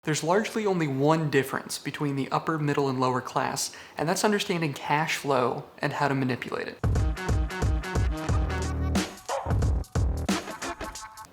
There's largely only one difference between the upper, middle, and lower class, and that's understanding cash flow and how to manipulate it.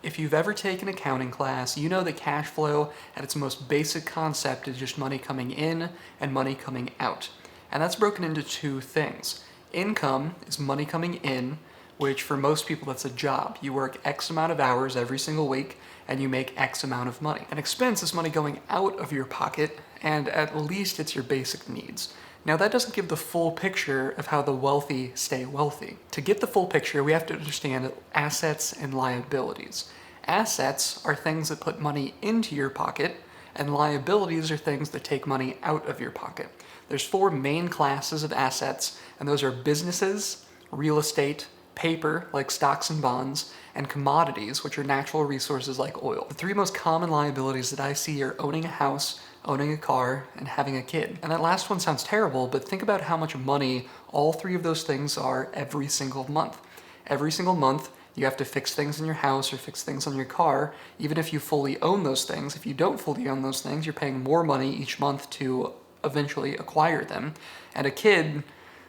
If you've ever taken accounting class, you know that cash flow at its most basic concept is just money coming in and money coming out. And that's broken into two things. Income is money coming in, which for most people that's a job. You work X amount of hours every single week and you make X amount of money. An expense is money going out of your pocket, and at least it's your basic needs. Now that doesn't give the full picture of how the wealthy stay wealthy. To get the full picture, we have to understand assets and liabilities. Assets are things that put money into your pocket, and liabilities are things that take money out of your pocket. There's four main classes of assets, and those are businesses, real estate, paper, like stocks and bonds, and commodities, which are natural resources like oil. The three most common liabilities that I see are owning a house, owning a car, and having a kid. And that last one sounds terrible, but think about how much money all three of those things are every single month. Every single month, you have to fix things in your house or fix things on your car, even if you fully own those things. If you don't fully own those things, you're paying more money each month to eventually acquire them. And a kid,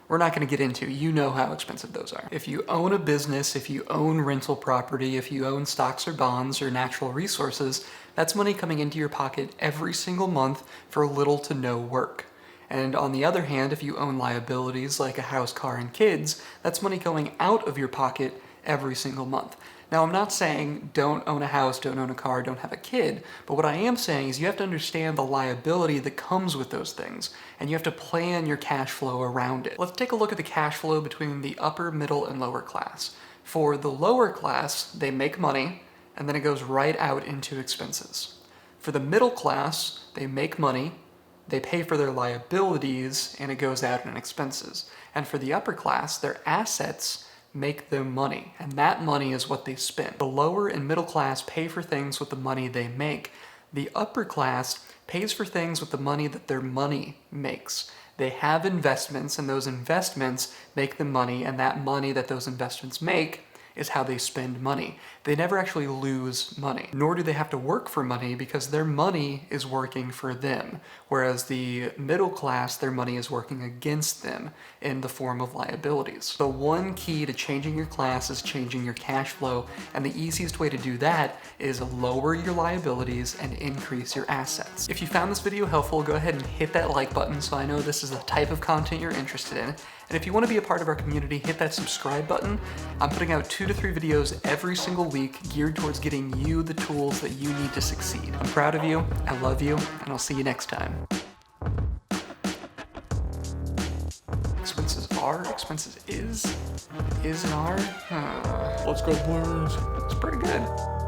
we're not going to get into. You know how expensive those are. If you own a business, if you own rental property, if you own stocks or bonds or natural resources, that's money coming into your pocket every single month for little to no work. And on the other hand, if you own liabilities like a house, car, and kids, that's money going out of your pocket every single month. Now, I'm not saying don't own a house, don't own a car, don't have a kid, but what I am saying is you have to understand the liability that comes with those things, and you have to plan your cash flow around it. Let's take a look at the cash flow between the upper, middle, and lower class. For the lower class, they make money, and then it goes right out into expenses. For the middle class, they make money, they pay for their liabilities, and it goes out in expenses. And for the upper class, their assets make them money, and that money is what they spend. The lower and middle class pay for things with the money they make. The upper class pays for things with the money that their money makes. They have investments, and those investments make them money, and that money that those investments make is how they spend money. They never actually lose money, nor do they have to work for money because their money is working for them, whereas the middle class, their money is working against them in the form of liabilities. So one key to changing your class is changing your cash flow, and the easiest way to do that is lower your liabilities and increase your assets. If you found this video helpful, go ahead and hit that like button so I know this is the type of content you're interested in. And if you want to be a part of our community, hit that subscribe button. I'm putting out 2 to 3 videos every single week geared towards getting you the tools that you need to succeed. I'm proud of you, I love you, and I'll see you next time. Expenses are, expenses is and are. Let's go Blues. It's pretty good.